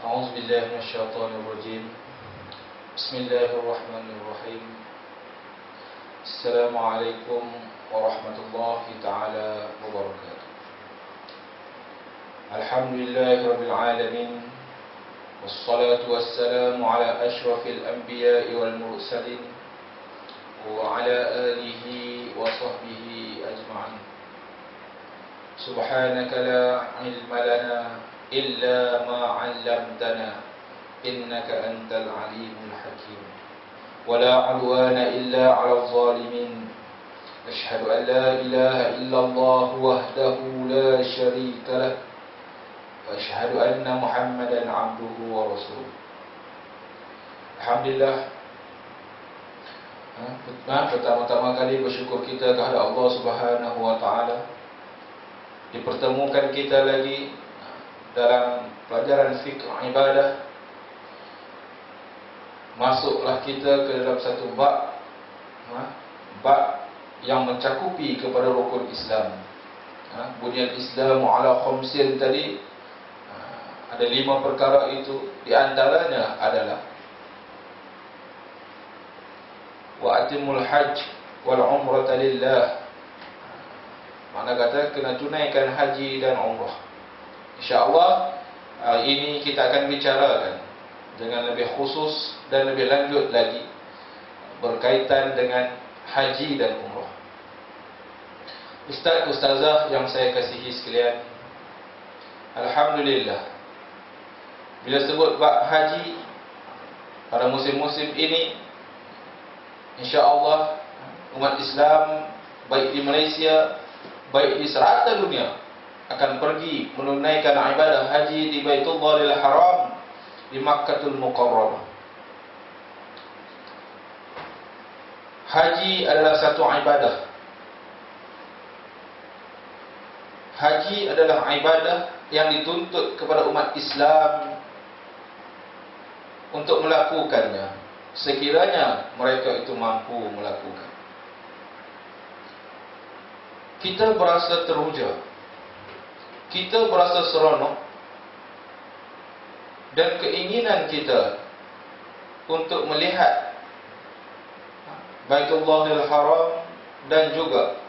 أعوذ بالله من الشيطان الرجيم. بسم الله الرحمن الرحيم. السلام عليكم ورحمة الله تعالى وبركاته. الحمد لله رب العالمين، والصلاة والسلام على أشرف الأنبياء والمرسلين وعلى آله وصحبه أجمعين. سبحانك لا علم لنا إلا ما علمتنا إنك أنت العليم الحكيم. ولا عدوان إلا على الظالمين. أشهد أن لا إله إلا الله وحده لا شريك له، وأشهد أن محمدا عبده ورسوله. Alhamdulillah. Pertama-tama kali bersyukur kita kepada Allah Subhanahu wa taala, dipertemukan kita lagi dalam pelajaran fiqh ibadah. Masuklah kita ke dalam satu bab yang mencakupi kepada rukun Islam. Bunyan Islamu ala khamsin tadi, ada 5 perkara itu. Di antaranya adalah wa atimul hajj wal umrata lillah. Makna kata kena tunaikan haji dan umrah. InsyaAllah ini kita akan bicarakan dengan lebih khusus dan lebih lanjut lagi berkaitan dengan haji dan umrah. Ustaz, ustazah yang saya kasihi sekalian, Alhamdulillah, bila sebut bab haji pada musim-musim ini, InsyaAllah umat Islam baik di Malaysia, baik di serata dunia akan pergi menunaikan ibadah haji di Baitullahil Haram, di Makkatul Mukarramah. Haji adalah satu ibadah. Haji adalah ibadah yang dituntut kepada umat Islam untuk melakukannya sekiranya mereka itu mampu melakukan. Kita berasa teruja, kita berasa seronok, dan keinginan kita untuk melihat Baitullahil Haram dan juga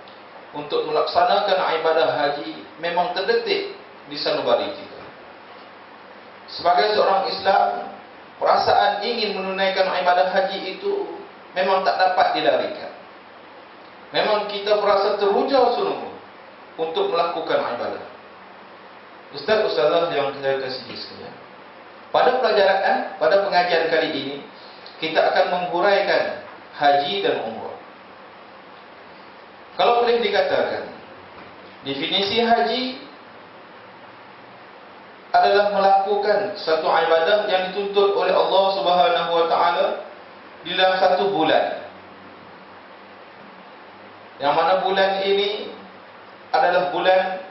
untuk melaksanakan ibadah haji memang terdetik di sanubari kita. Sebagai seorang Islam, perasaan ingin menunaikan ibadah haji itu memang tak dapat dilarikan. Memang kita berasa teruja sungguh untuk melakukan ibadah. Ustaz, ustazah yang saya kasihi sekalian, pada pengajian kali ini kita akan menghuraikan haji dan umrah. Kalau boleh dikatakan, definisi haji adalah melakukan satu ibadah yang dituntut oleh Allah Subhanahu wa taala di dalam satu bulan. Yang mana bulan ini adalah bulan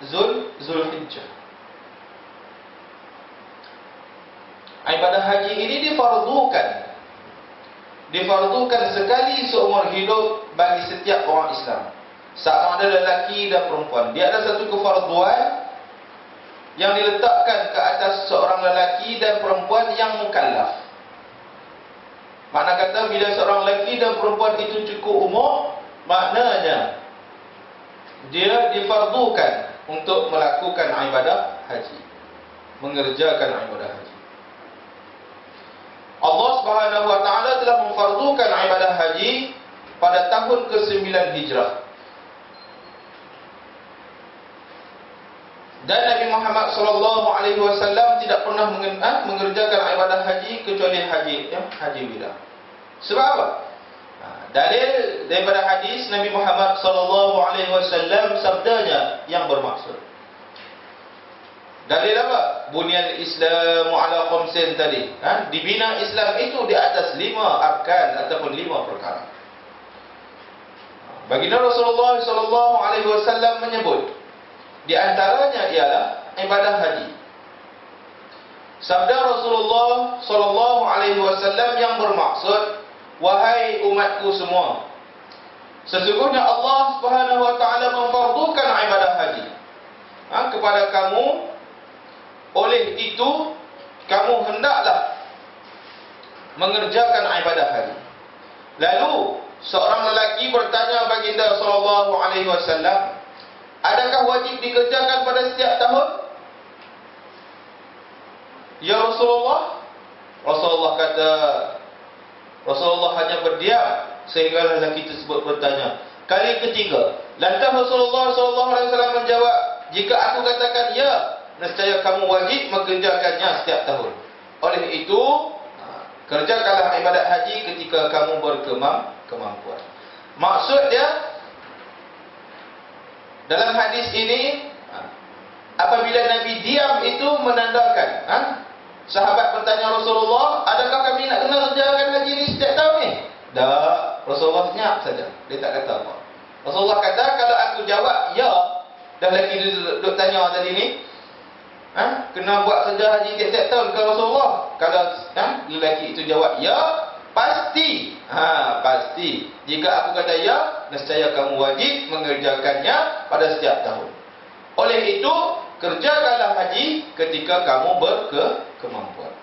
Zulhijjah. Ibadah haji ini difardukan sekali seumur hidup bagi setiap orang Islam, sama ada lelaki dan perempuan. Dia ada satu kefarduan yang diletakkan ke atas seorang lelaki dan perempuan yang mukallaf. Makna kata bila seorang lelaki dan perempuan itu cukup umur, maknanya dia difardukan untuk melakukan ibadah haji, mengerjakan ibadah haji. Allah Subhanahu wa taala telah memfardukan ibadah haji pada tahun ke-9 Hijrah. Dan Nabi Muhammad sallallahu alaihi wasallam tidak pernah mengerjakan ibadah kecuali haji wida. Sebab apa? Dalil daripada hadis Nabi Muhammad sallallahu alaihi wasallam, sabdanya yang bermaksud. Dalil apa? Bunyan Islam ala khamsin tadi. Dibina Islam itu di atas 5 arkan ataupun 5 perkara. Baginda Rasulullah sallallahu alaihi wasallam menyebut di antaranya ialah ibadah haji. Sabda Rasulullah sallallahu alaihi wasallam yang bermaksud, wahai umatku semua, sesungguhnya Allah Subhanahu wa taala memfardukan ibadah haji kepada kamu. Oleh itu kamu hendaklah mengerjakan ibadah haji. Lalu seorang lelaki bertanya baginda sallallahu alaihi wasallam, adakah wajib dikerjakan pada setiap tahun? Ya Rasulullah. Rasulullah kata, Rasulullah hanya berdiam sehingga lelaki tersebut bertanya kali ketiga. Lantas Rasulullah sallallahu alaihi wasallam menjawab, jika aku katakan ya, nescaya kamu wajib mengerjakannya setiap tahun. Oleh itu, kerjakanlah ibadat haji ketika kamu berkemampuan. Maksud dia dalam hadis ini, apabila Nabi diam itu menandakan, sahabat bertanya Rasulullah, adakah kami nak kena kerjakan haji ini setiap tahun ni? Tak, Rasulullah senyap saja. Dia tak kata apa. Rasulullah kata, kalau aku jawab ya, dah lagi duduk tanya tadi ni, kena buat kerja haji tiap-tiap tahun ke Rasulullah? Kalau lelaki itu jawab ya, pasti. Pasti. Jika aku kata ya, nescaya kamu wajib mengerjakannya pada setiap tahun. Oleh itu, kerjakanlah haji ketika kamu berkemampuan.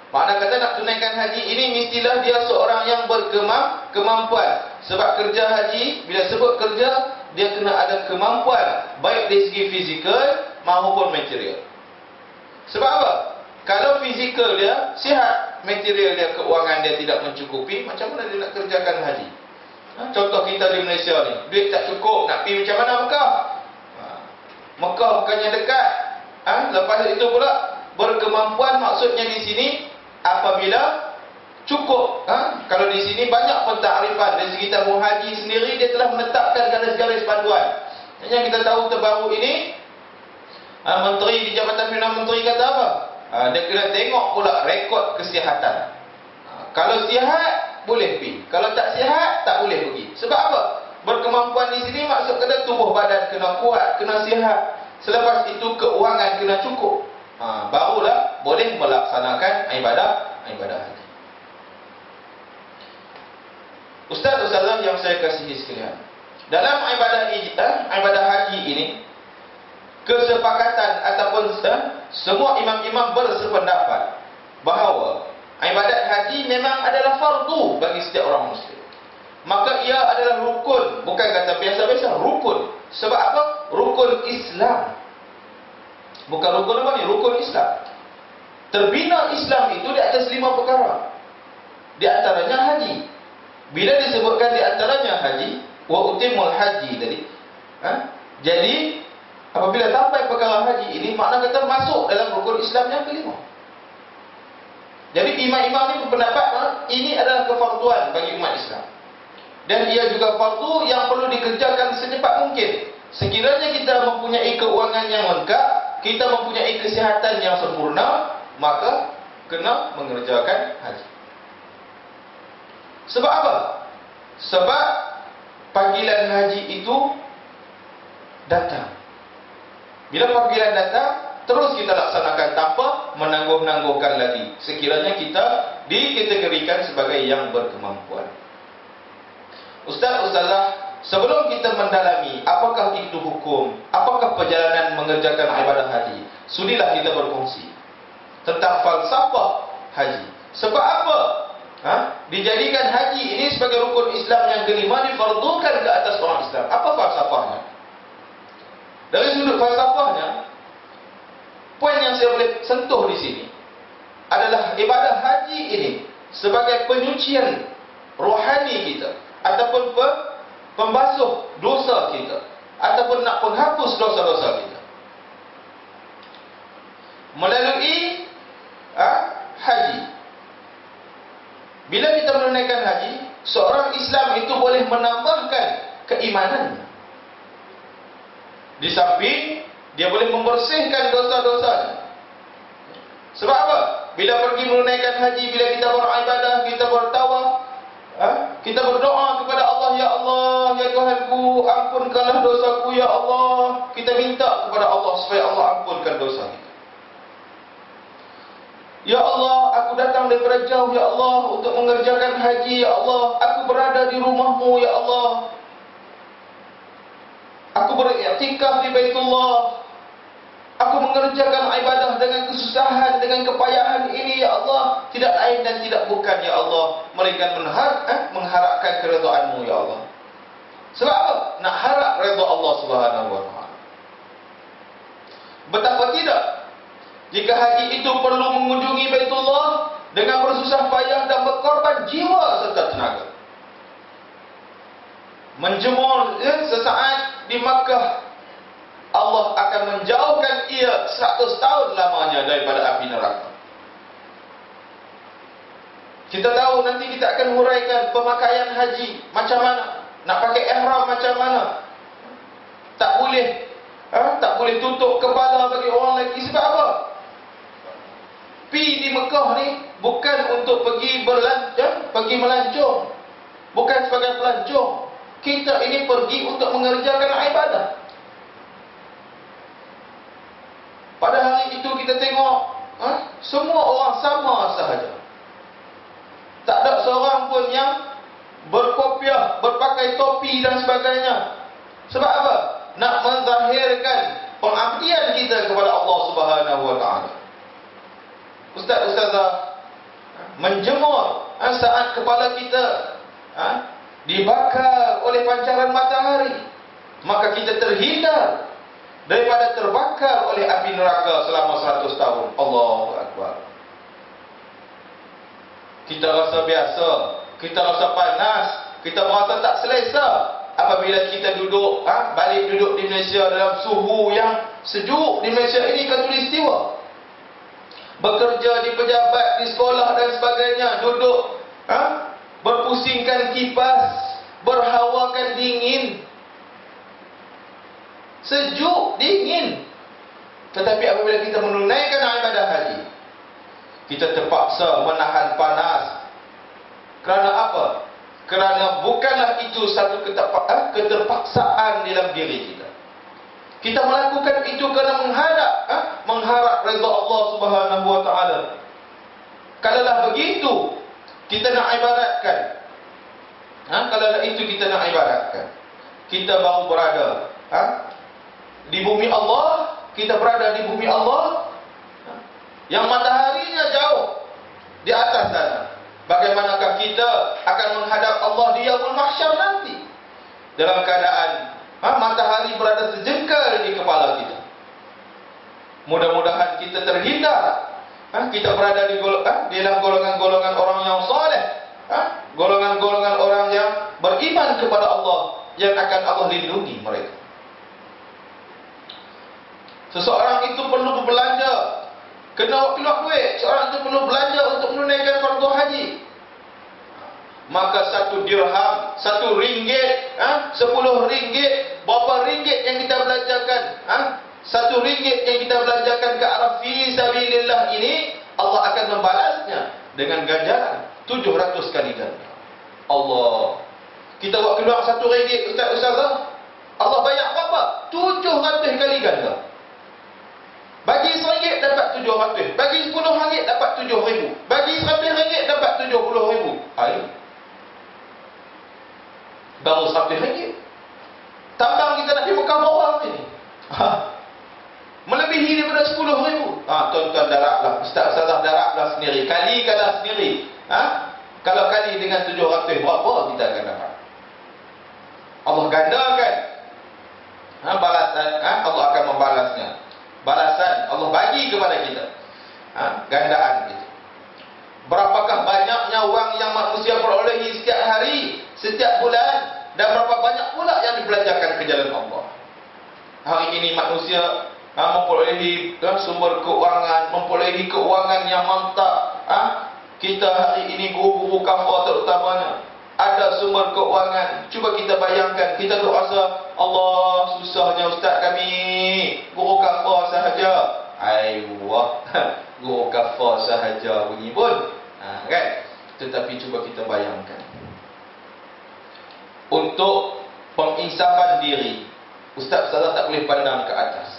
Makna kata nak tunaikan haji ini mestilah dia seorang yang berkemampuan. Sebab kerja haji, bila sebut kerja, dia kena ada kemampuan, baik dari segi fizikal maupun material. Sebab apa? Kalau fizikal dia sihat, material dia, keuangan dia tidak mencukupi, macam mana dia nak kerjakan haji? Contoh kita di Malaysia ni, duit tak cukup, nak pergi macam mana Mekah? Mekah bukannya dekat. Lepas itu pula berkemampuan, maksudnya di sini apabila cukup. Kalau di sini banyak pentarifan dari segi tabung haji sendiri, dia telah menetapkan garis-garis panduan. Yang kita tahu terbaru ini, Menteri di Jabatan Perdana Menteri kata apa? Dia kena tengok pula rekod kesihatan. Kalau sihat boleh pergi, kalau tak sihat tak boleh pergi. Sebab apa? Berkemampuan di sini maksud kata tubuh badan kena kuat, kena sihat. Selepas itu keuangan kena cukup. Barulah boleh melaksanakan ibadah haji. Ustaz-ustazah yang saya kasihi sekalian, dalam ibadah haji ini, kesepakatan ataupun semua imam-imam bersependapat bahawa ibadat haji memang adalah fardu bagi setiap orang muslim. Maka ia adalah rukun, bukan kata biasa-biasa, rukun. Sebab apa? Rukun Islam. Bukan rukun apa ni? Rukun Islam. Terbina Islam itu di atas 5 perkara. Di antaranya haji. Bila disebutkan di antaranya haji, wa utimul haji tadi, jadi apabila sampai perkara haji ini, makna kata masuk dalam rukun Islam yang kelima. Jadi imam-imam ini berpendapat ini adalah kefarduan bagi umat Islam. Dan ia juga fardu yang perlu dikerjakan secepat mungkin. Sekiranya kita mempunyai keuangan yang lengkap, kita mempunyai kesihatan yang sempurna, maka kena mengerjakan haji. Sebab apa? Sebab panggilan haji itu datang. Bila panggilan datang, terus kita laksanakan tanpa menangguh-nangguhkan lagi. Sekiranya kita dikategorikan sebagai yang berkemampuan. Ustaz-ustazah, sebelum kita mendalami apakah itu hukum, apakah perjalanan mengerjakan ibadah haji, sudilah kita berkongsi tentang falsafah haji. Sebab apa? Dijadikan haji ini sebagai rukun Islam yang kelima, difardukan ke atas orang Islam. Apa falsafahnya? Dari sudut falsafahnya, poin yang saya boleh sentuh di sini adalah ibadah haji ini sebagai penyucian rohani kita, ataupun pembasuh dosa kita, ataupun nak penghapus dosa-dosa kita melalui menunaikan haji, seorang Islam itu boleh menambahkan keimanannya. Di samping dia boleh membersihkan dosa-dosanya. Sebab apa? Bila pergi menunaikan haji, bila kita beribadah, kita bertawaf, kita berdoa kepada Allah, ya Allah, ya Tuhanku, ampunkanlah dosaku, ya Allah. Kita minta kepada Allah supaya Allah ampunkan dosa kita. Ya Allah, aku datang daripada jauh, ya Allah, untuk mengerjakan haji, ya Allah. Aku berada di rumahmu, ya Allah. Aku beriktikaf di Baitullah. Aku mengerjakan ibadah dengan kesusahan, dengan kepayahan ini, ya Allah. Tidak lain dan tidak bukan, ya Allah, melainkan mengharapkan keridhaan-Mu, ya Allah. Sebab apa? Nak harap redha Allah Subhanahu wa taala. Betapa tidak jika haji itu perlu mengunjungi Baitullah dengan bersusah payah dan berkorban jiwa serta tenaga. Menjemur sesaat di Makkah, Allah akan menjauhkan ia 100 tahun lamanya daripada api neraka. Kita tahu nanti kita akan huraikan pemakaian haji macam mana, nak pakai ihram macam mana. Tak boleh tutup kepala bagi orang lelaki. Sebab apa? Pi di Mekah ni bukan untuk pergi pergi melancong, bukan sebagai pelancong. Kita ini pergi untuk mengerjakan ibadah. Pada hari itu kita tengok semua orang sama sahaja. Tak ada seorang pun yang berkopiah, berpakai topi dan sebagainya. Sebab apa? Nak menzahirkan pengabdian kita kepada Allah Subhanahu wa taala. Ustaz-ustazah menjemur saat kepala kita dibakar oleh pancaran matahari, maka kita terhindar daripada terbakar oleh api neraka selama 100 tahun. Allahu Akbar. Kita rasa biasa, kita rasa panas, kita merasa tak selesa apabila kita duduk, balik duduk di Malaysia dalam suhu yang sejuk di Malaysia ini khatulistiwa. Bekerja di pejabat, di sekolah dan sebagainya, duduk berpusingkan kipas, berhawakan dingin, sejuk, dingin. Tetapi apabila kita menunaikan ibadah haji, kita terpaksa menahan panas. Kerana apa? Kerana bukanlah itu satu keterpaksaan dalam diri kita. Kita melakukan itu kerana mengharap redha Allah Subhanahu wa taala. Kalaulah begitu, kita nak ibadatkan. Kalaulah itu kita nak ibadatkan, kita baru berada di bumi Allah. Kita berada di bumi Allah yang mataharinya jauh di atas sana. Bagaimanakah kita akan menghadap Allah di Yaumul Mahsyar nanti dalam keadaan matahari berada sejengkal di kepala kita? Mudah-mudahan kita terhindar. Kita berada di dalam golongan-golongan orang yang saleh, golongan-golongan orang yang beriman kepada Allah, yang akan Allah lindungi mereka. Seseorang itu perlu berbelanja, kena keluar duit. Seorang itu perlu belanja untuk menunaikan fardu haji. Maka 1 dirham, 1 ringgit, 10 ringgit, berapa ringgit yang kita belanjakan? 1 ringgit yang kita belanjakan ke arah fi sabilillah ini, Allah akan membalasnya dengan ganjaran 700 kali ganda. Allah. Kita buat keluar 1 ringgit, ustaz-ustazah, Allah bayar berapa? 700 kali ganda. Bagi RM1 dapat 700, bagi RM10 dapat 7,000, bagi RM100 dapat 70,000. Ayo. Baru RM100. Tambang kita nak pergi Mekah bawah ni. Melebihi daripada 10,000. Tuan-tuan darablah, ustaz-ustazah darablah sendiri, kalikanlah sendiri. Kalau kali dengan 700, berapa kita akan dapat? Allah gandakan balasan, Allah akan membalasnya. Balasan Allah bagi kepada kita, gandaan itu. Berapakah banyaknya wang yang manusia perolehi setiap hari, setiap bulan, dan berapa banyak pula yang dibelanjakan ke jalan Allah. Hari ini manusia memperolehi sumber keuangan, memperolehi keuangan yang mantap, kita hari ini guru-guru kafar terutamanya ada sumber keuangan. Cuba kita bayangkan, kita duk rasa Allah susahnya ustaz kami, guru kafar sahaja. Aiwah, guru kafar sahaja bunyi pun. Kan? Tetapi cuba kita bayangkan, untuk penginsafan diri, ustaz-ustazah tak boleh pandang ke atas.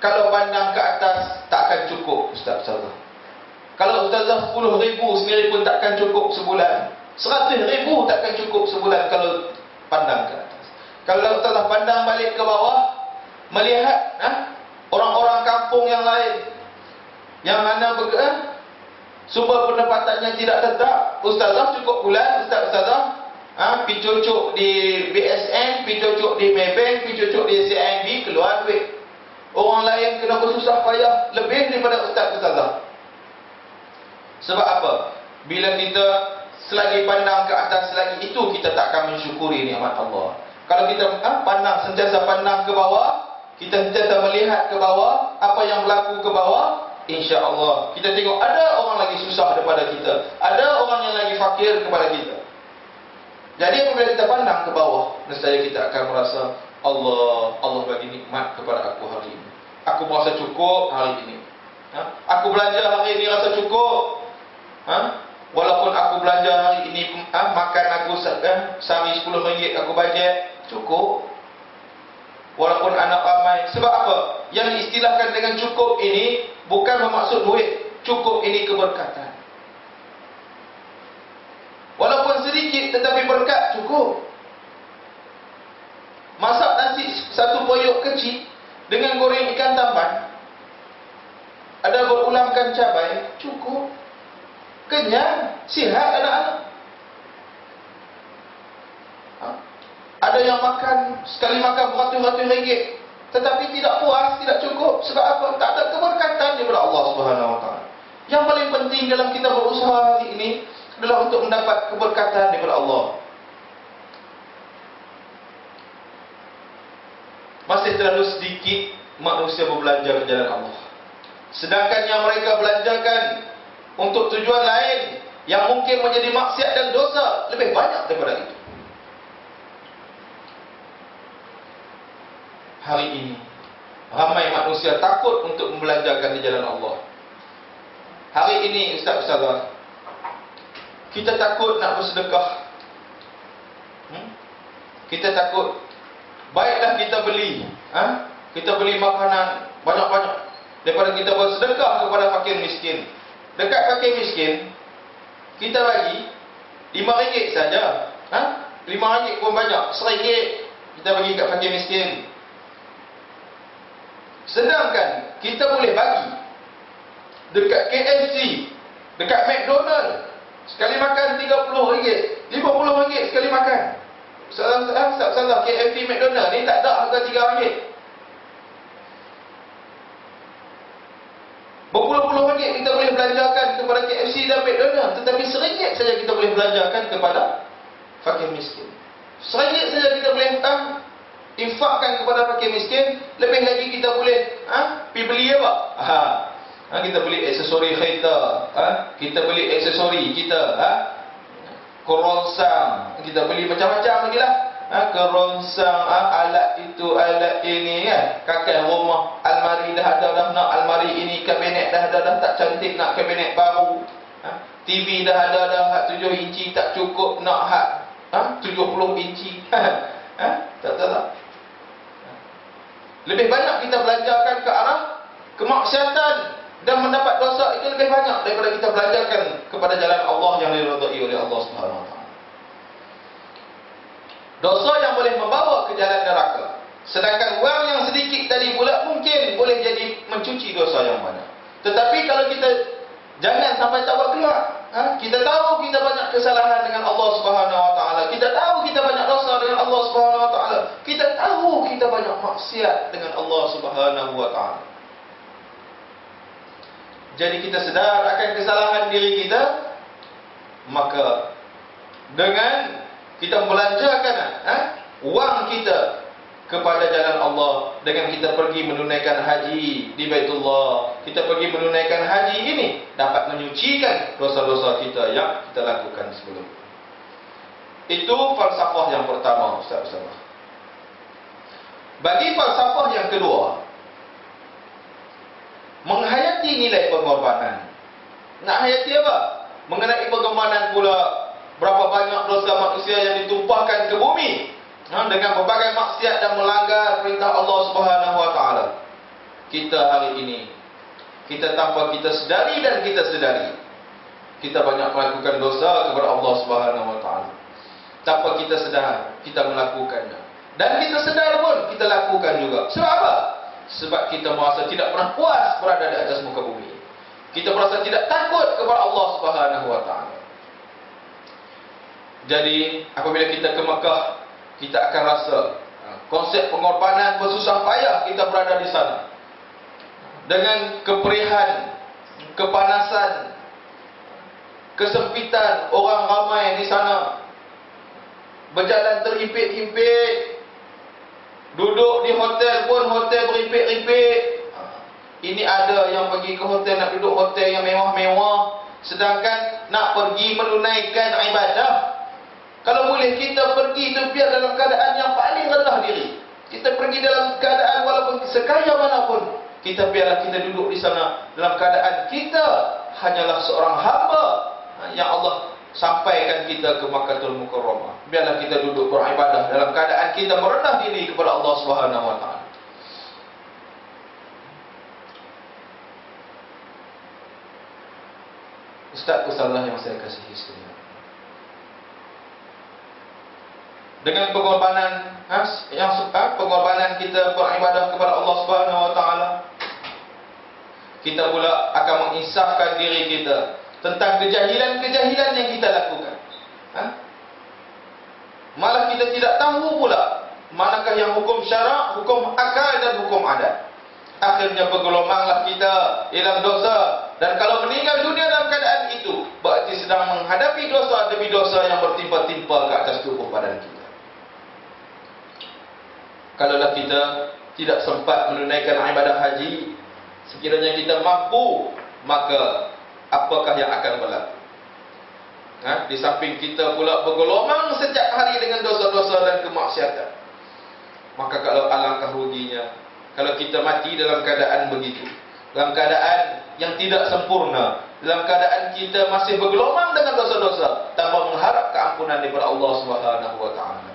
Kalau pandang ke atas, takkan cukup ustaz-ustazah. Kalau ustazah 10,000 sendiri pun takkan cukup sebulan. 100,000 takkan cukup sebulan kalau pandang ke atas. Kalau ustazah pandang balik ke bawah, melihat orang-orang kampung yang lain, yang mana sumber pendapatannya tidak tetap. Ustazah cukup bulan, ustazah pi cucuk di BSN, pi cucuk di Maybank, pi cucuk di CIMB, keluar duit. Orang lain kena bersusah payah lebih daripada ustazah. Sebab apa? Bila kita selagi pandang ke atas, selagi itu kita tak akan mensyukuri nikmat Allah. Kalau kita sentiasa pandang ke bawah, kita sentiasa melihat ke bawah, apa yang berlaku ke bawah, insya-Allah kita tengok ada orang lagi susah daripada kita, ada orang yang lagi fakir kepada kita. Jadi apabila kita pandang ke bawah, nescaya kita akan merasa Allah bagi nikmat kepada aku hari ini. Aku merasa cukup hari ini. Aku belanja hari ini rasa cukup. Walaupun aku belanja hari ini makan aku sehari RM10 aku bajet, cukup. Walaupun anak ramai. Sebab apa? Yang diistilahkan dengan cukup ini bukan bermaksud duit. Cukup ini keberkatan. Walaupun sedikit tetapi berkat, cukup. Masak nasi satu poyok kecil dengan goreng ikan tamban, ada berulamkan cabai, cukup. Kenyang, sihat anak-anak. Ada yang makan, sekali makan beratus-ratus ringgit, tetapi tidak puas, tidak cukup. Sebab apa? Tak ada keberkatan daripada Allah Subhanahu Wa Taala. Yang paling penting dalam kita berusaha hari ini adalah untuk mendapat keberkatan daripada Allah. Masih terlalu sedikit manusia berbelanja ke jalan Allah. Sedangkan yang mereka belanjakan untuk tujuan lain yang mungkin menjadi maksiat dan dosa lebih banyak daripada itu. Hari ini ramai manusia takut untuk membelanjakan di jalan Allah. Hari ini ustaz-ustazah, kita takut nak bersedekah. Kita takut. Baiklah kita beli, kita beli makanan banyak-banyak daripada kita bersedekah kepada fakir miskin. Dekat fakir miskin, kita bagi RM5 saja. RM5 pun banyak, RM1 kita bagi kat fakir miskin. Sedangkan kita boleh bagi dekat KFC, dekat McDonald, sekali makan RM30, RM50 sekali makan. Salah KFC McDonald ni tak ada harga RM3. Berpuluh-puluh ringgit kita boleh belanjakan kepada KFC dan McDonald, tetapi RM1 saja kita boleh belanjakan kepada fakir miskin. RM1 saja kita boleh infakkan kepada fakir miskin. Lebih lagi kita boleh pergi beli apa? Kita beli aksesori kereta, kita beli aksesori kita, kerongsang, kita beli macam-macam lagi lah. Kerongsang, alat itu, alat ini kan. Kakak rumah, almari dah ada dah, nak almari ini, kabinet dah ada dah, tak cantik, nak kabinet baru. TV dah ada dah, hak 7 inci tak cukup, nak hak 70 inci. Tak. Lebih banyak kita belanjakan ke arah kemaksiatan dan mendapat dosa itu lebih banyak daripada kita belanjakan kepada jalan Allah yang diridai oleh Allah Subhanahu Wa Taala. Dosa yang boleh membawa ke jalan neraka. Sedangkan wang yang sedikit tadi pula mungkin boleh jadi mencuci dosa yang banyak. Tetapi kalau kita jangan sampai tawar keluar. Kita tahu kita banyak kesalahan dengan Allah Subhanahu Wa Taala. Kita tahu kita banyak dosa dengan Allah Subhanahu Wa Taala. Kita tahu kita banyak maksiat dengan Allah Subhanahu Wa Taala. Jadi kita sedar akan kesalahan diri kita, maka dengan kita membelanjakan wang kita kepada jalan Allah dengan kita pergi menunaikan haji di Baitullah. Kita pergi menunaikan haji ini dapat menyucikan dosa-dosa kita yang kita lakukan sebelum. Itu falsafah yang pertama, Ustaz-Ustaz. Bagi falsafah yang kedua, menghayati nilai pengorbanan. Nak hayati apa? Mengenai pengorbanan pula, berapa banyak dosa manusia yang ditumpahkan ke bumi dengan berbagai maksiat dan melanggar perintah Allah Subhanahu wa taala. Kita hari ini, kita tanpa kita sedari dan kita sedari, kita banyak melakukan dosa kepada Allah Subhanahu wa taala. Tanpa kita sedar, kita melakukannya. Dan kita sedar pun kita lakukan juga. Sebab apa? Sebab kita merasa tidak pernah puas berada di atas muka bumi. Kita merasa tidak takut kepada Allah Subhanahu wa taala. Jadi, apabila kita ke Mekah, kita akan rasa konsep pengorbanan bersusah payah kita berada di sana. Dengan keperihan, kepanasan, kesempitan, orang ramai di sana, berjalan terhimpit-himpit, duduk di hotel pun hotel berimpit-rimpit. Ini ada yang pergi ke hotel nak duduk hotel yang mewah-mewah, sedangkan nak pergi menunaikan ibadah, kalau boleh kita pergi itu biar dalam keadaan yang paling rendah diri. Kita pergi dalam keadaan walaupun sekaya manapun, kita biarlah kita duduk di sana dalam keadaan kita hanyalah seorang hamba yang Allah sampaikan kita ke Makkahul Mukarramah. Biarlah kita duduk beribadah dalam keadaan kita merendah diri kepada Allah Subhanahu wa taala. Ustaz-ustazah yang saya kasihi sekalian, dengan pengorbanan pengorbanan kita beribadah kepada Allah Subhanahu wa taala, kita pula akan mengisahkan diri kita tentang kejahilan-kejahilan yang kita lakukan. Malah kita tidak tahu pula manakah yang hukum syarak, hukum akal dan hukum adat. Akhirnya bergelomanglah kita dalam dosa, dan kalau meninggal dunia dalam keadaan itu, berarti sedang menghadapi dosa demi dosa yang bertimpa-timpa ke atas tubuh badan kita. Kalaulah kita tidak sempat menunaikan ibadah haji, sekiranya kita mampu, maka apakah yang akan berlaku? Di samping kita pula bergelomang setiap hari dengan dosa-dosa dan kemaksiatan. Maka kalau alangkah ruginya kalau kita mati dalam keadaan begitu, dalam keadaan yang tidak sempurna, dalam keadaan kita masih bergelomang dengan dosa-dosa tanpa mengharap keampunan daripada Allah Subhanahu wa taala.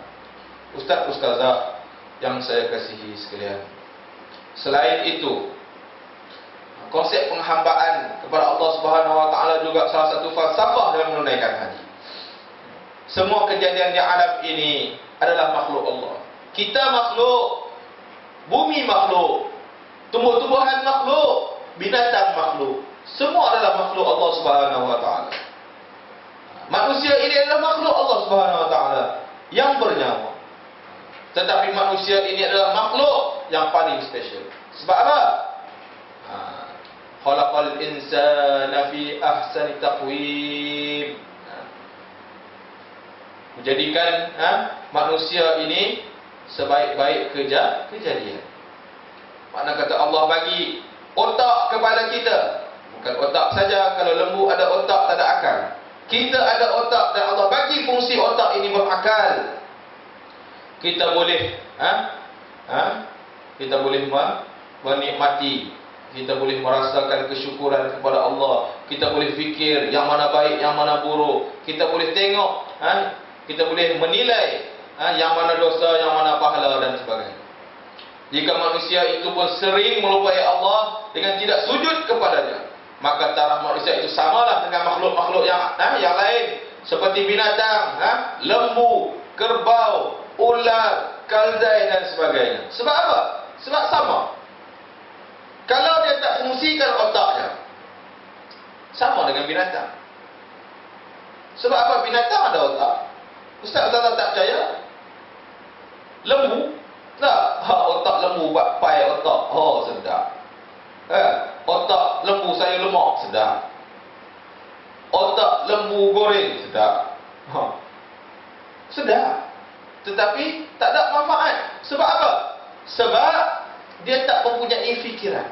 Ustaz-ustazah yang saya kasihi sekalian, selain itu, konsep penghambaan kepada Allah Subhanahu wa taala juga salah satu falsafah dalam menunaikan haji. Semua kejadian di alam ini adalah makhluk Allah. Kita makhluk, bumi makhluk, tumbuh-tumbuhan makhluk, binatang makhluk. Semua adalah makhluk Allah Subhanahu wa taala. Manusia ini adalah makhluk Allah Subhanahu wa taala yang bernyawa. Tetapi manusia ini adalah makhluk yang paling spesial. Sebab apa? Khalaqal insana fi ahsani taqwim. Menjadikan manusia ini sebaik-baik kejadian. Makna kata Allah bagi otak kepada kita. Bukan otak saja, kalau lembu ada otak tak ada akal. Kita ada otak dan Allah bagi fungsi otak ini berakal. Kita boleh kita boleh menikmati, kita boleh merasakan kesyukuran kepada Allah, kita boleh fikir yang mana baik, yang mana buruk, kita boleh tengok, kita boleh menilai yang mana dosa, yang mana pahala dan sebagainya. Jika manusia itu pun sering melupai Allah dengan tidak sujud kepadanya, maka taraf manusia itu samalah dengan makhluk-makhluk yang lain, seperti binatang, lembu, kerbau, ular, kaldai dan sebagainya. Sebab apa? Sebab sama. Kalau dia tak fungsikan otaknya, sama dengan binatang. Sebab apa? Binatang ada otak. Ustaz tak percaya? Lembu? Tak. Otak lembu buat pai otak. Oh, sedap. Otak lembu saya lemak, sedap. Otak lembu goreng, sedap. Sedap. tetapi tak ada manfaat. Sebab apa? Sebab dia tak mempunyai fikiran.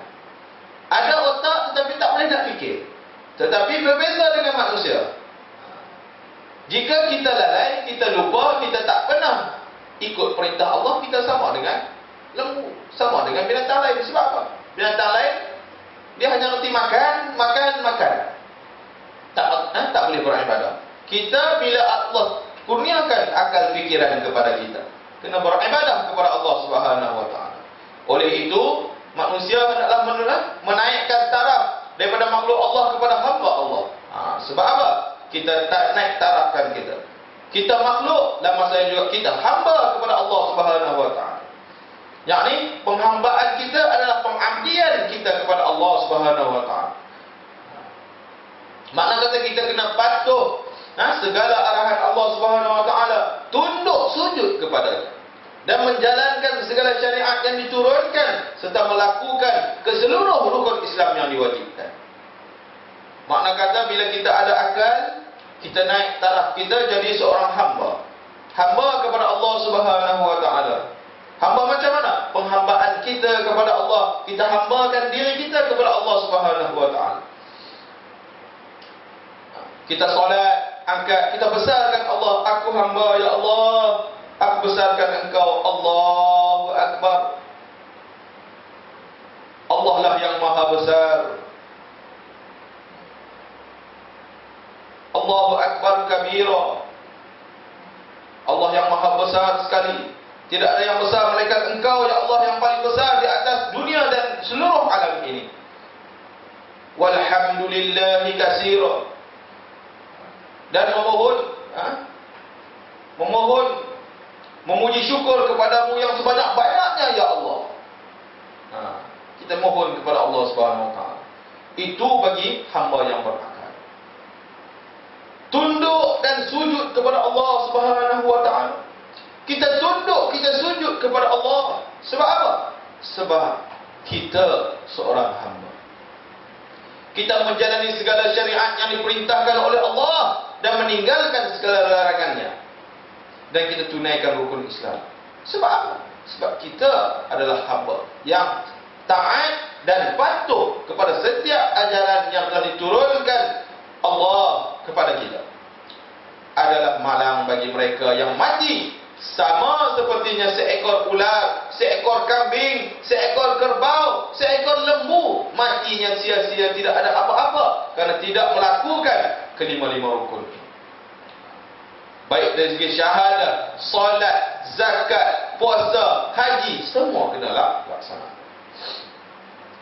Ada otak tetapi tak boleh nak fikir. Tetapi berbeza dengan manusia. Jika kita lalai, kita lupa, kita tak pernah ikut perintah Allah, kita sama dengan lembu, sama dengan binatang lain. Sebab apa? Binatang lain dia hanya reti makan. Tak boleh beribadah. Kita bila Allah kurniakan akal fikiran kepada kita, kena beribadah kepada Allah Subhanahu wa taala. Oleh itu, manusia hendaklah menaikkan taraf daripada makhluk Allah kepada hamba Allah. Sebab apa? Kita tak naik tarafkan kita. Kita makhluk dan masa juga kita hamba kepada Allah Subhanahu wa taala. Yakni penghambaan kita adalah pengabdian kita kepada Allah Subhanahu wa taala. Makna kata kita kena patuh segala arahan Allah Subhanahu wa taala, tunduk sujud kepadanya dan menjalankan segala syariat yang diturunkan serta melakukan keseluruh rukun Islam yang diwajibkan. Makna kata bila kita ada akal, kita naik taraf kita jadi seorang hamba. Hamba kepada Allah Subhanahu wa taala. Hamba macam mana? Penghambaan kita kepada Allah. Kita hambakan diri kita kepada Allah Subhanahu wa taala. Kita solat, angkat, kita besarkan Allah. Aku hamba, ya Allah. Aku besarkan Engkau, Allahu Akbar. Allah lah yang maha besar. Allahu Akbar kabira. Allah yang maha besar sekali. Tidak ada yang besar malaikat Engkau, ya Allah, yang paling besar di atas dunia dan seluruh alam ini. Walhamdulillahi katsira. Dan memohon memuji syukur kepadamu yang sebanyak-banyaknya, ya Allah. Kita mohon kepada Allah Subhanahu wa taala. Itu bagi hamba yang berakal. Tunduk dan sujud kepada Allah Subhanahu wa taala. Kita tunduk, kita sujud kepada Allah. Sebab apa? Sebab kita seorang hamba. Kita menjalani segala syariat yang diperintahkan oleh Allah dan meninggalkan segala larangannya. Dan kita tunaikan rukun Islam. Sebab apa? Sebab kita adalah hamba yang taat dan patuh kepada setiap ajaran yang telah diturunkan Allah kepada kita. Adalah malang bagi mereka yang mati sama sepertinya seekor ular, seekor kambing, seekor kerbau, seekor lembu. Matinya sia-sia, tidak ada apa-apa kerana tidak melakukan kelima-lima rukun. Baik dari segi syahadat, solat, zakat, puasa, haji, semua kenalah laksana.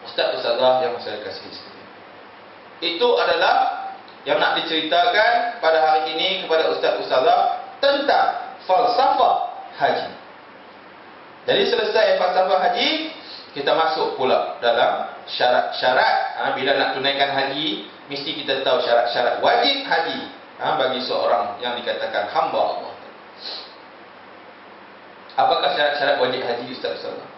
Ustaz-ustazah yang saya kasihi sekalian, itu adalah yang nak diceritakan pada hari ini kepada ustaz-ustazah tentang falsafah haji. Jadi selesai falsafah haji, kita masuk pula dalam syarat-syarat. Bila nak tunaikan haji, mesti kita tahu syarat-syarat wajib haji bagi seorang yang dikatakan hamba Allah. Apakah syarat-syarat wajib haji, ustaz-ustazah?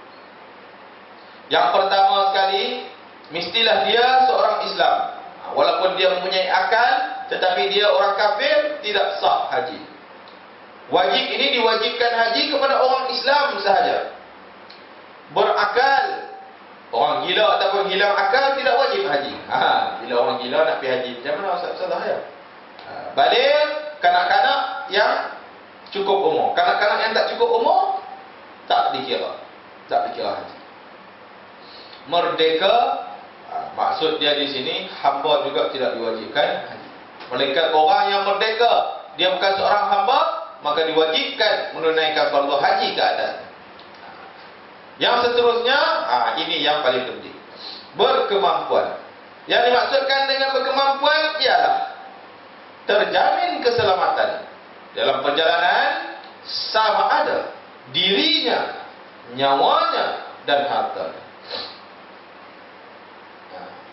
Yang pertama sekali, mestilah dia seorang Islam. Walaupun dia mempunyai akal, tetapi dia orang kafir, tidak sah haji. Wajib ini diwajibkan haji kepada orang Islam sahaja. Berakal. Orang gila ataupun hilang akal tidak wajib haji. Bila orang gila nak pergi haji, macam mana ustaz-ustazah ya? Balik kanak-kanak yang cukup umur. Kanak-kanak yang tak cukup umur tak dikira haji. Merdeka, maksud dia di sini hamba juga tidak diwajibkan haji. Melainkan orang yang merdeka, dia bukan seorang hamba, maka diwajibkan menunaikan fardu haji ke atasnya. Yang seterusnya, ini yang paling penting, berkemampuan. Yang dimaksudkan dengan berkemampuan ialah terjamin keselamatan dalam perjalanan, sama ada dirinya, nyawanya dan hartanya.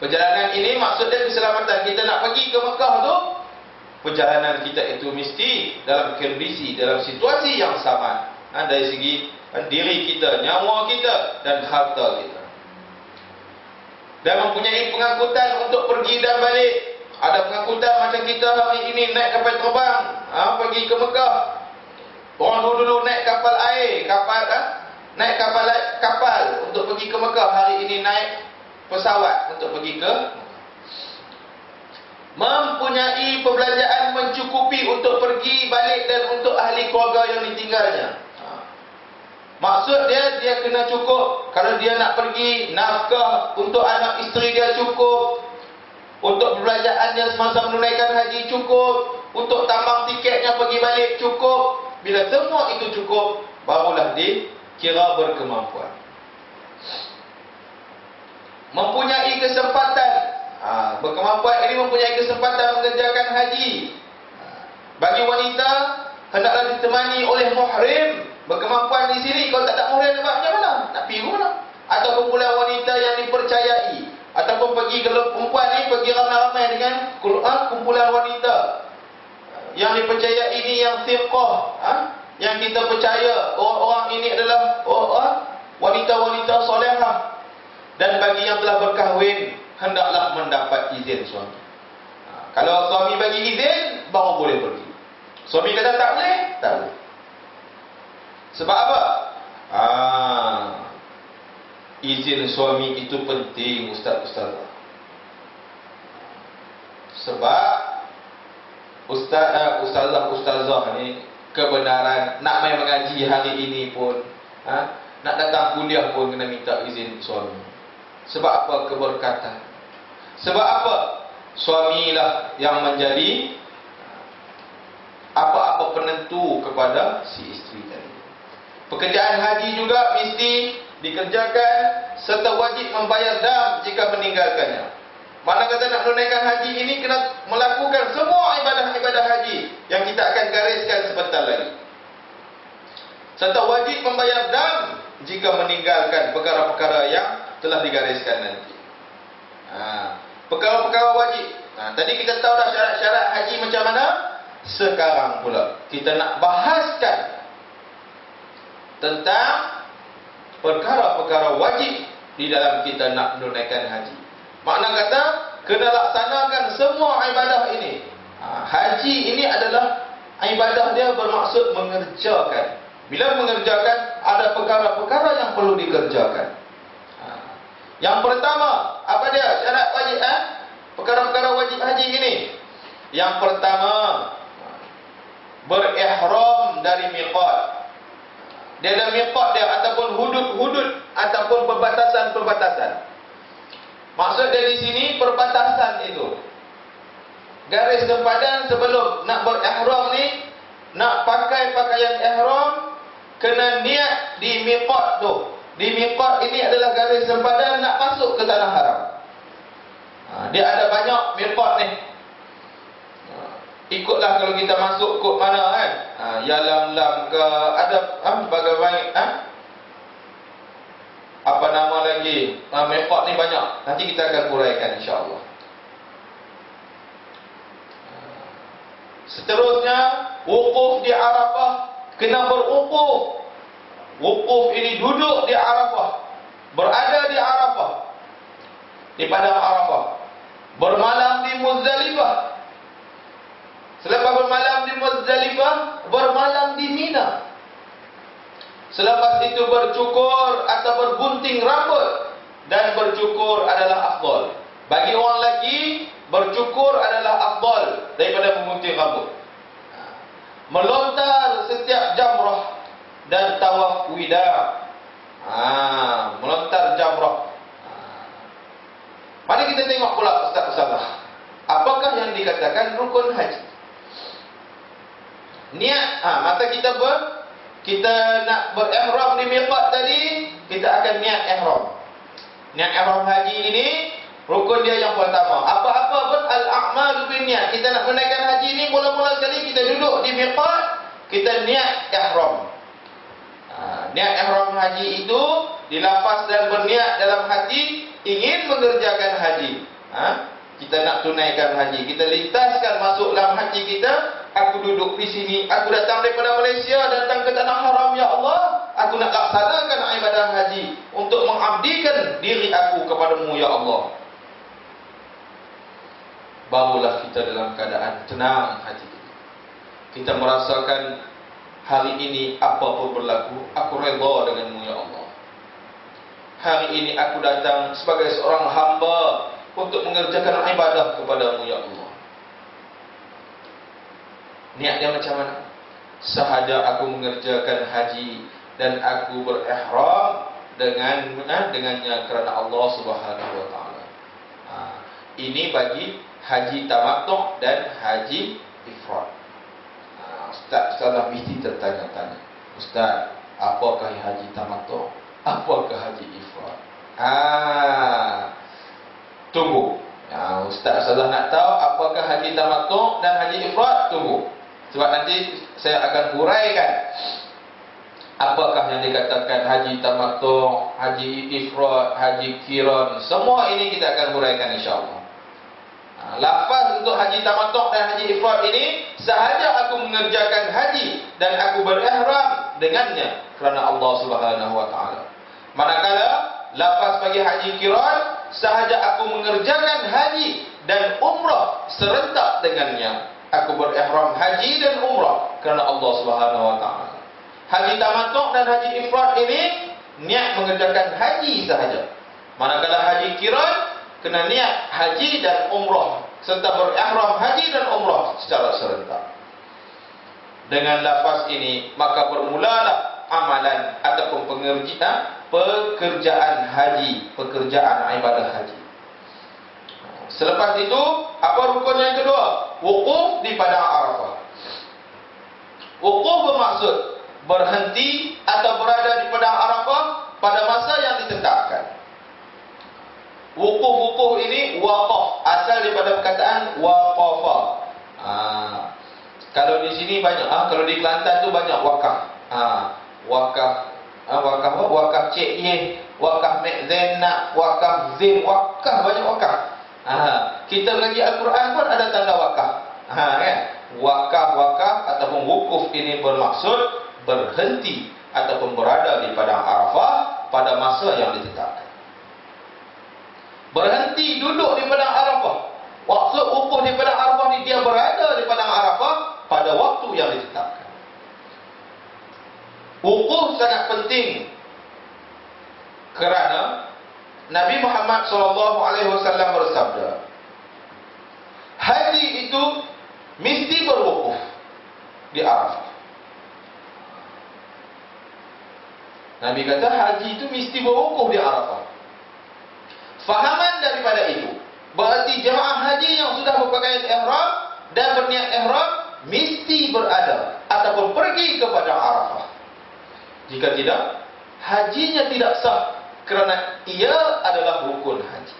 Perjalanan ini maksudnya keselamatan. Kita nak pergi ke Mekah tu, perjalanan kita itu mesti dalam kondisi, dalam situasi yang sama. Dari segi diri kita, nyawa kita dan harta kita. Dan mempunyai pengangkutan untuk pergi dan balik. Ada pengangkutan macam kita hari ini naik kapal terbang, pergi ke Mekah. Orang dulu naik kapal air, naik kapal untuk pergi ke Mekah. Hari ini naik pesawat untuk pergi ke mempunyai perbelanjaan mencukupi untuk pergi balik dan untuk ahli keluarga yang ditinggalnya. Maksud dia kena cukup. Kalau dia nak pergi, nafkah untuk anak isteri dia cukup, untuk perbelanjaan dia semasa menunaikan haji cukup, untuk tambang tiketnya pergi balik cukup. Bila semua itu cukup, barulah dikira berkemampuan. Mempunyai kesempatan, berkemampuan ini mempunyai kesempatan mengerjakan haji. Bagi wanita, hendaklah ditemani oleh muhrim. Berkemampuan di sini, kalau tak ada muhrim, macam mana? Nak pergi mana? Atau kumpulan wanita yang dipercayai, ataupun pergi, kalau perempuan ni pergi ramai-ramai dengan kumpulan wanita yang dipercayai ini, yang thiqah, yang kita percaya orang-orang ini adalah wanita-wanita solehah. Dan bagi yang telah berkahwin, hendaklah mendapat izin suami. Kalau suami bagi izin, baru boleh pergi. Suami kata tak boleh, tak boleh. Sebab apa? Izin suami itu penting, ustaz-ustazah. Sebab ustazah ni kebenaran nak main mengaji hari ini pun, nak datang kuliah pun kena minta izin suami. Sebab apa? Keberkatan. Sebab apa? Suamilah yang menjadi apa-apa penentu kepada si isteri tadi. Pekerjaan haji juga mesti dikerjakan serta wajib membayar dam jika meninggalkannya. Mana kata nak menunaikan haji ini kena melakukan semua ibadah-ibadah haji yang kita akan gariskan sebentar lagi. Serta wajib membayar dam jika meninggalkan perkara-perkara yang telah digariskan nanti. Perkara-perkara wajib. Tadi kita tahu dah syarat-syarat haji macam mana. Sekarang pula kita nak bahaskan tentang perkara-perkara wajib di dalam kita nak menunaikan haji. Makna kata, kena laksanakan semua ibadah ini. Haji ini adalah ibadah dia bermaksud mengerjakan. Bila mengerjakan, ada perkara-perkara yang perlu dikerjakan. Yang pertama, apa dia syarat wajib? Perkara-perkara wajib haji ini. Yang pertama, berihram dari miqat. Dia ada miqat dia, ataupun hudud-hudud, ataupun perbatasan-perbatasan. Maksud dia di sini perbatasan itu. Garis sempadan sebelum nak berihram ni, nak pakai pakaian ihram, kena niat di miqat tu. Di miqat ini adalah garis sempadan nak masuk ke tanah haram. Dia ada banyak miqat ni. Ikutlah kalau kita masuk kod mana kan. Yalam-lam ke, ada bagaimana apa nama lagi, miqat ni banyak. Nanti kita akan huraikan insya-Allah. Seterusnya, wukuf di Arafah, kena berwukuf. Wukuf ini duduk di Arafah, berada di Arafah, di padang Arafah, bermalam di Muzdalifah. Selepas bermalam di Muzdalifah, bermalam di Mina. Selepas itu bercukur atau bergunting rambut, dan bercukur adalah afdal. Bagi orang lelaki, bercukur adalah afdal daripada menggunting rambut. Melontar setiap jamrah dan tawaf wida. Melontar jamrah. Mari kita tengok pula ustaz-ustazah, apakah yang dikatakan rukun haji. Niat, masa kita nak berihram di miqat tadi, kita akan niat ihram. Niat ihram haji ini rukun dia yang pertama. Apa-apa pun al-a'mal bin niat. Kita nak menunaikan haji ini, mula-mula sekali kita duduk di miqat, kita niat ihram. Niat ihram haji itu dilafaz dan berniat dalam hati ingin mengerjakan haji. Kita nak tunaikan haji, kita lintaskan masuk dalam hati kita, aku duduk di sini, aku datang daripada Malaysia, datang ke tanah haram, ya Allah, aku nak laksanakan ibadah haji untuk mengabdikan diri aku kepadamu, ya Allah. Barulah kita dalam keadaan tenang hati kita. Kita merasakan Hari ini apapun berlaku, aku redha denganmu ya Allah. Hari ini aku datang sebagai seorang hamba untuk mengerjakan ibadah kepadamu ya Allah. Niat dia macam mana? Sahaja aku mengerjakan haji dan aku berihram dengannya kerana Allah Subhanahu wa taala. Ini bagi haji tamattu' dan haji ifrad. Ustaz mesti tertanya-tanya. Ustaz, apakah haji tamattu'? Apakah haji ifrad? Tunggu. Ustaz nak tahu apakah haji tamattu' dan haji ifrad? Tunggu. Sebab nanti saya akan huraikan apakah yang dikatakan haji tamattu', haji ifrad, haji qiran. Semua ini kita akan huraikan insya-Allah. Lafaz untuk haji tamattu' dan haji ifrad ini, sahaja aku mengerjakan haji dan aku berihram dengannya kerana Allah Subhanahu wa taala. Manakala lafaz bagi haji qiran, sahaja aku mengerjakan haji dan umrah serentak dengannya. Aku berihram haji dan umrah kerana Allah Subhanahu wa taala. Haji tamattu' dan haji ifrad ini niat mengerjakan haji sahaja. Manakala haji qiran kena niat haji dan umrah serta berihram haji dan umrah secara serentak. Dengan lafaz ini maka bermulalah amalan ataupun pekerjaan haji, pekerjaan ibadah haji. Selepas itu, apa rukun yang kedua? Wukuf di padang Arafah. Wukuf bermaksud berhenti atau berada di padang Arafah pada masa yang ditetapkan. Wukuf ini waqaf, asal daripada perkataan waqafa. Kalau di sini banyak, kalau di Kelantan tu banyak wakaf. Wakaf Cik Ye, wakaf Mek Zainab, wakaf Zin, wakaf, banyak wakaf. Kita mengaji Al-Quran pun ada tanda wakaf. Kan? Wakaf ataupun wukuf ini bermaksud berhenti ataupun berada di padang Arafah pada masa yang ditetapkan. Berhenti duduk di padang Arafah. Maksud wukuf di padang Arafah ni dia berada di padang Arafah pada waktu yang ditetapkan. Wukuf sangat penting kerana Nabi Muhammad SAW bersabda, haji itu mesti berwukuf di Arafah. Nabi kata haji itu mesti berwukuf di Arafah. Fahaman daripada itu, berarti jemaah haji yang sudah berpakaian ihram dan berniat ihram mesti berada ataupun pergi kepada Arafah. Jika tidak, hajinya tidak sah kerana ia adalah rukun haji.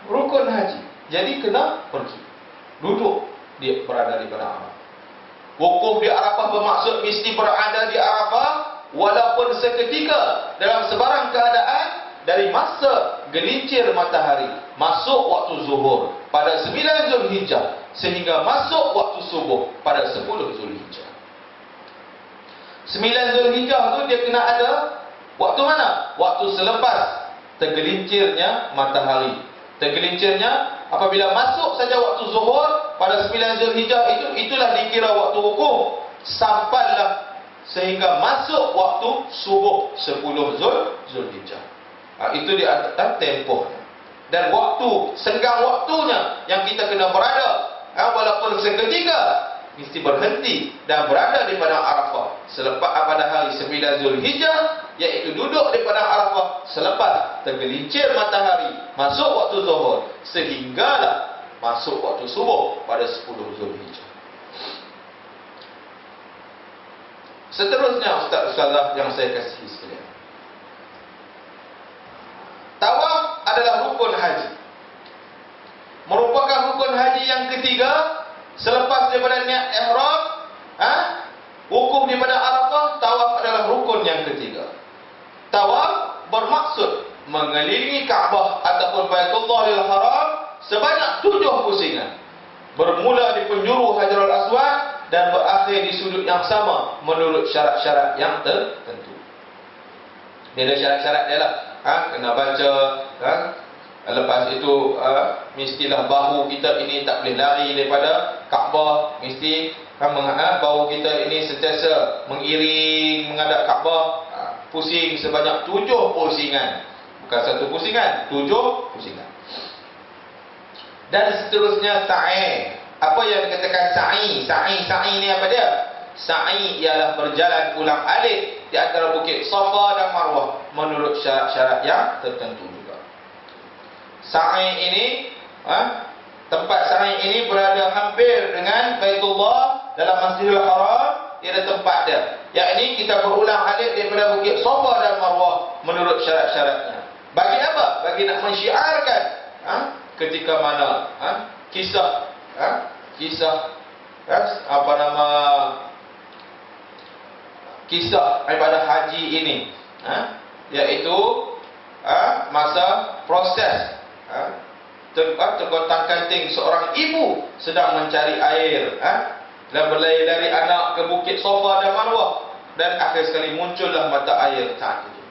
Rukun haji. Jadi kena pergi. Duduk dia berada di padang Arafah. Wukuf di Arafah bermaksud mesti berada di Arafah walaupun seketika dalam sebarang keadaan dari masa gelincir matahari masuk waktu zuhur pada 9 Zulhijjah sehingga masuk waktu subuh pada 10 Zulhijjah. 9 Zulhijjah tu dia kena ada waktu mana? Waktu selepas tergelincirnya matahari. Tergelincirnya apabila masuk saja waktu zuhur pada 9 Zulhijjah itulah dikira waktu wukuf sampailah sehingga masuk waktu subuh 10 Zulhijjah. Itu di atas tempohnya. Dan waktu, senggang waktunya yang kita kena berada, walaupun seketika mesti berhenti dan berada di padang Arafah selepas pada hari 9 Zulhijjah, iaitu duduk di padang Arafah selepas tergelincir matahari masuk waktu zuhur sehinggalah masuk waktu subuh pada 10 Zulhijjah. Seterusnya ustaz-ustazah yang saya kasihi sekalian, tawaf adalah rukun haji, merupakan rukun haji yang ketiga. Selepas daripada niat ihram, wukuf di padang Arafah, tawaf adalah rukun yang ketiga. Tawaf bermaksud mengelilingi Kaabah ataupun Baitullahil Haram sebanyak 7 pusingan. Bermula di penjuru Hajarul Aswad dan berakhir di sudut yang sama menurut syarat-syarat yang tertentu. Dia ada syarat-syarat dia lah. Kena baca, lepas itu mestilah bahu kita ini tak boleh lari daripada Kaabah, mesti Bau kita ini sentiasa mengiring menghadap Kaabah, pusing sebanyak 7 pusingan. Bukan 1 pusingan, 7 pusingan. Dan seterusnya sa'i. Apa yang dikatakan sa'i? Sa'i ni apa dia? Sa'i ialah berjalan ulang-alik di antara bukit Safa dan Marwah menurut syarat-syarat yang tertentu juga. Sa'i ini, tempat sa'i ini berada hampir dengan Baitullah dalam Masjidil Haram. Ia ada tempat dia. Yang ini kita berulang-alik daripada bukit Safa dan Marwah menurut syarat-syaratnya. Bagi apa? Bagi nak mensyiarkan ketika mana kisah ibadah haji ini, iaitu masa proses tergontang-ganting seorang ibu sedang mencari air dan berlari-lari anak ke bukit Safa dan Marwah, dan akhir sekali muncullah mata air saat itu.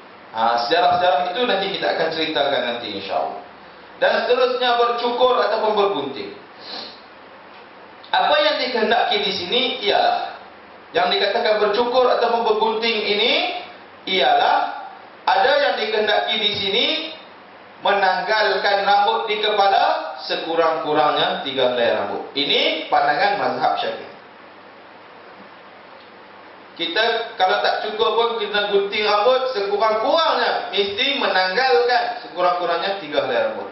Sejarah-sejarah itu nanti kita akan ceritakan nanti insya-Allah. Dan seterusnya bercukur ataupun bergunting. Apa yang dikehendaki di sini ialah, yang dikatakan bercukur ataupun bergunting ini ialah ada yang dikehendaki di sini menanggalkan rambut di kepala sekurang-kurangnya 3 helai rambut. Ini pandangan mazhab Syafi'i. Kita kalau tak cukup pun kita gunting rambut, sekurang-kurangnya mesti menanggalkan sekurang-kurangnya 3 helai rambut.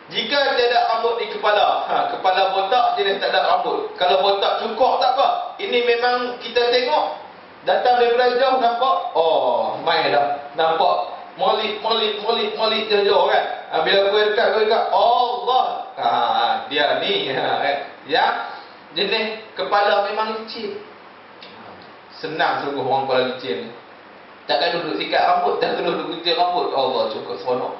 Jika tiada rambut di kepala, kepala botak jenis tak ada rambut. Kalau botak cukup tak apa. Ini memang kita tengok datang daripada jauh nampak, oh main dah. Nampak molit jauh kan. Bila aku dekat, Allah. Dia ni ya. Jenis kepala memang licin. Senang sungguh orang kepala licin. Takkan duduk sikat rambut, tak duduk gunting rambut. Allah, cukup seronok.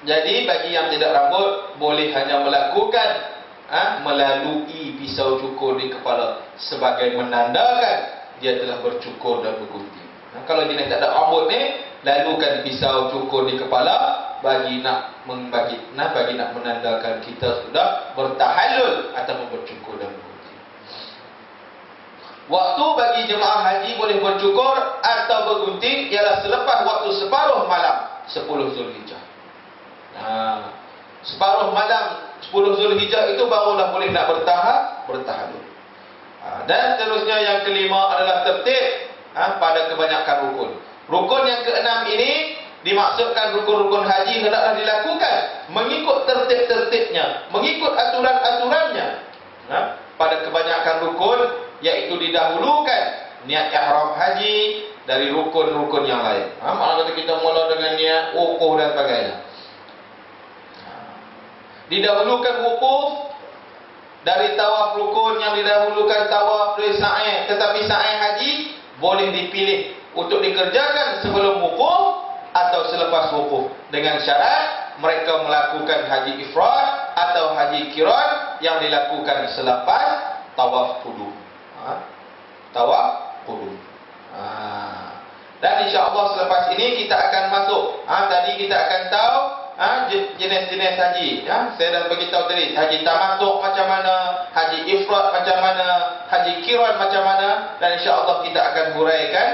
Jadi bagi yang tidak rambut boleh hanya melakukan melalui pisau cukur di kepala sebagai menandakan dia telah bercukur dan bergunting. Kalau dia tak ada rambut ni, lalukan pisau cukur di kepala bagi nak menandakan kita sudah bertahallul atau bercukur dan bergunting. Waktu bagi jemaah haji boleh bercukur atau bergunting ialah selepas waktu separuh malam 10 Zulhijjah. Separuh malam 10 Zulhijjah itu barulah boleh nak bertahallul. Dan seterusnya yang kelima adalah tertib pada kebanyakan rukun. Rukun yang keenam ini dimaksudkan rukun-rukun haji hendaklah dilakukan mengikut tertib-tertibnya, mengikut aturan-aturannya. Pada kebanyakan rukun, iaitu didahulukan niat ihram haji dari rukun-rukun yang lain. Maksudnya kita mula dengan niat wukuf dan sebagainya. Didahulukan wukuf dari tawaf rukun, yang didahulukan tawaf dari sa'i. Tetapi sa'i haji boleh dipilih untuk dikerjakan sebelum wukuf atau selepas wukuf, dengan syarat mereka melakukan haji ifrad atau haji qiran yang dilakukan selepas tawaf qudum. Tawaf qudum. Dan insya-Allah selepas ini kita akan masuk. Tadi kita akan tahu jenis-jenis haji. Saya dah beritahu tadi, haji tamattu macam mana, haji ifrad macam mana, haji qiran macam mana, dan insya-Allah kita akan huraikan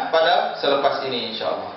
pada selepas ini insya-Allah.